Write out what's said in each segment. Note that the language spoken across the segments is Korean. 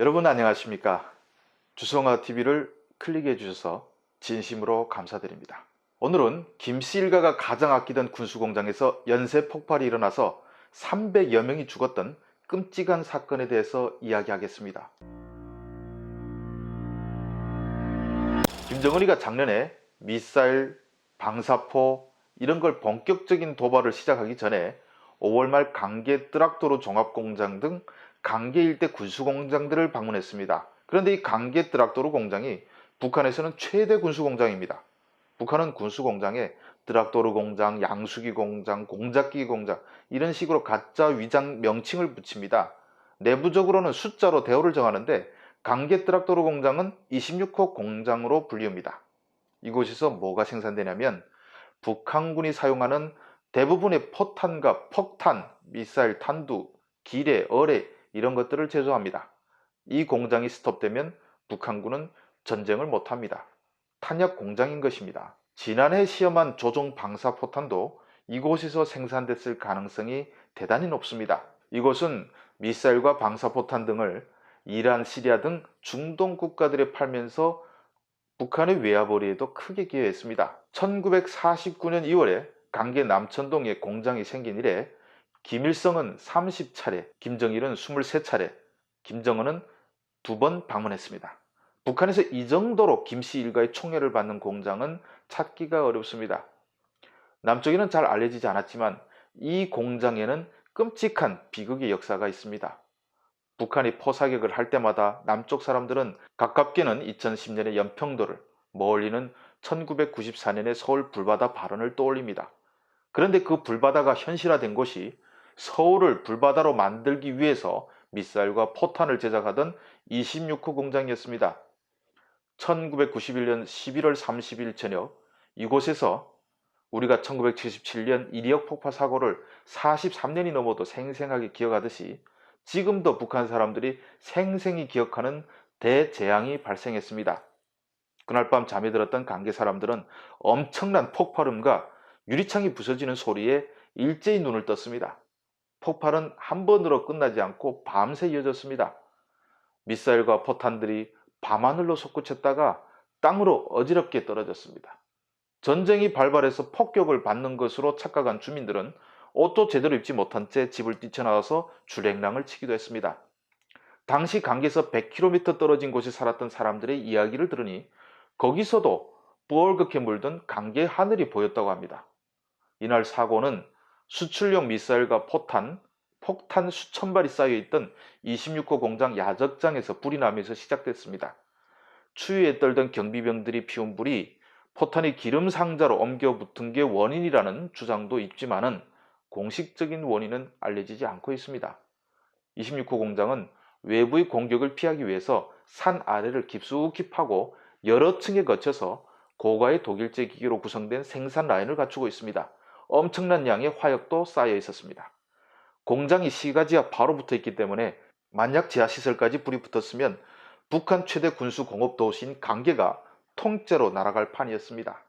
여러분 안녕하십니까? 주성아TV를 클릭해 주셔서 진심으로 감사드립니다. 오늘은 김씨 일가가 가장 아끼던 군수공장에서 연쇄 폭발이 일어나서 300여 명이 죽었던 끔찍한 사건에 대해서 이야기하겠습니다. 김정은이가 작년에 미사일, 방사포 이런 걸 본격적인 도발을 시작하기 전에 5월 말 강계 뜨락도로 종합공장 등 강계 일대 군수공장들을 방문했습니다. 그런데 이 강계 뜨락도로 공장이 북한에서는 최대 군수공장입니다. 북한은 군수공장에 뜨락도로 공장, 양수기 공장, 공작기 공장 이런 식으로 가짜 위장 명칭을 붙입니다. 내부적으로는 숫자로 대우를 정하는데 강계 뜨락도로 공장은 26호 공장으로 불리웁니다. 이곳에서 뭐가 생산되냐면 북한군이 사용하는 대부분의 포탄과 폭탄, 미사일, 탄두, 기뢰, 어뢰 이런 것들을 제조합니다. 이 공장이 스톱되면 북한군은 전쟁을 못합니다. 탄약 공장인 것입니다. 지난해 시험한 조종 방사포탄도 이곳에서 생산됐을 가능성이 대단히 높습니다. 이곳은 미사일과 방사포탄 등을 이란, 시리아 등 중동 국가들에 팔면서 북한의 외화벌이에도 크게 기여했습니다. 1949년 2월에 강계 남천동에 공장이 생긴 이래 김일성은 30차례, 김정일은 23차례, 김정은은 2번 방문했습니다. 북한에서 이 정도로 김씨 일가의 총애를 받는 공장은 찾기가 어렵습니다. 남쪽에는 잘 알려지지 않았지만 이 공장에는 끔찍한 비극의 역사가 있습니다. 북한이 포사격을 할 때마다 남쪽 사람들은 가깝게는 2010년의 연평도를, 멀리는 1994년의 서울 불바다 발언을 떠올립니다. 그런데 그 불바다가 현실화된 곳이 서울을 불바다로 만들기 위해서 미사일과 포탄을 제작하던 26호 공장이었습니다. 1991년 11월 30일 저녁 이곳에서 우리가 1977년 이리역 폭파 사고를 43년이 넘어도 생생하게 기억하듯이 지금도 북한 사람들이 생생히 기억하는 대재앙이 발생했습니다. 그날 밤 잠에 들었던 강계 사람들은 엄청난 폭발음과 유리창이 부서지는 소리에 일제히 눈을 떴습니다. 폭발은 한 번으로 끝나지 않고 밤새 이어졌습니다. 미사일과 포탄들이 밤하늘로 솟구쳤다가 땅으로 어지럽게 떨어졌습니다. 전쟁이 발발해서 폭격을 받는 것으로 착각한 주민들은 옷도 제대로 입지 못한 채 집을 뛰쳐나와서 줄행랑을 치기도 했습니다. 당시 강계에서 100km 떨어진 곳에 살았던 사람들의 이야기를 들으니 거기서도 뻘겋게 물든 강계 하늘이 보였다고 합니다. 이날 사고는 수출용 미사일과 포탄, 폭탄 수천 발이 쌓여있던 26호 공장 야적장에서 불이 나면서 시작됐습니다. 추위에 떨던 경비병들이 피운 불이 포탄이 기름 상자로 옮겨 붙은 게 원인이라는 주장도 있지만은 공식적인 원인은 알려지지 않고 있습니다. 26호 공장은 외부의 공격을 피하기 위해서 산 아래를 깊숙이 파고 여러 층에 거쳐서 고가의 독일제 기계로 구성된 생산 라인을 갖추고 있습니다. 엄청난 양의 화약도 쌓여 있었습니다. 공장이 시가지와 바로 붙어 있기 때문에 만약 지하시설까지 불이 붙었으면 북한 최대 군수 공업 도시인 강계가 통째로 날아갈 판이었습니다.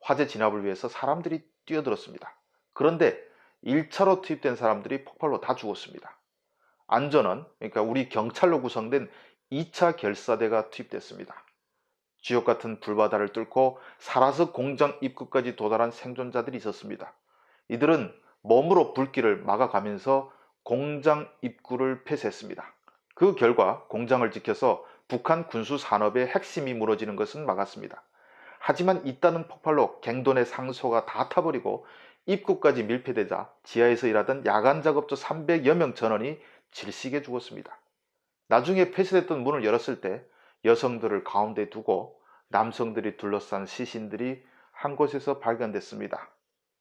화재 진압을 위해서 사람들이 뛰어들었습니다. 그런데 1차로 투입된 사람들이 폭발로 다 죽었습니다. 안전원, 그러니까 우리 경찰로 구성된 2차 결사대가 투입됐습니다. 지옥 같은 불바다를 뚫고 살아서 공장 입구까지 도달한 생존자들이 있었습니다. 이들은 몸으로 불길을 막아가면서 공장 입구를 폐쇄했습니다. 그 결과 공장을 지켜서 북한 군수 산업의 핵심이 무너지는 것은 막았습니다. 하지만 잇따른 폭발로 갱돈의 상소가 다 타버리고 입구까지 밀폐되자 지하에서 일하던 야간 작업자 300여 명 전원이 질식해 죽었습니다. 나중에 폐쇄됐던 문을 열었을 때 여성들을 가운데 두고 남성들이 둘러싼 시신들이 한 곳에서 발견됐습니다.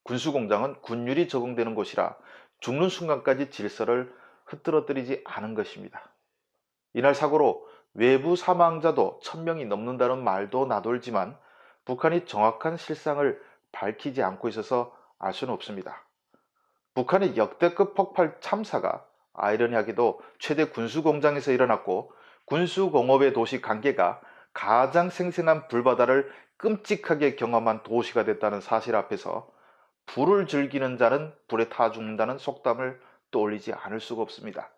군수공장은 군율이 적용되는 곳이라 죽는 순간까지 질서를 흐트러뜨리지 않은 것입니다. 이날 사고로 외부 사망자도 1000명이 넘는다는 말도 나돌지만 북한이 정확한 실상을 밝히지 않고 있어서 알 수는 없습니다. 북한의 역대급 폭발 참사가 아이러니하게도 최대 군수공장에서 일어났고 군수공업의 도시 강계가 가장 생생한 불바다를 끔찍하게 경험한 도시가 됐다는 사실 앞에서 불을 즐기는 자는 불에 타 죽는다는 속담을 떠올리지 않을 수가 없습니다.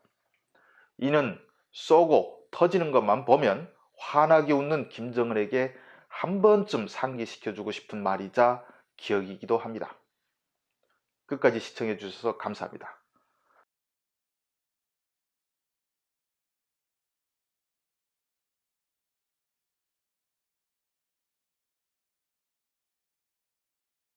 이는 쏘고 터지는 것만 보면 환하게 웃는 김정은에게 한 번쯤 상기시켜주고 싶은 말이자 기억이기도 합니다. 끝까지 시청해 주셔서 감사합니다.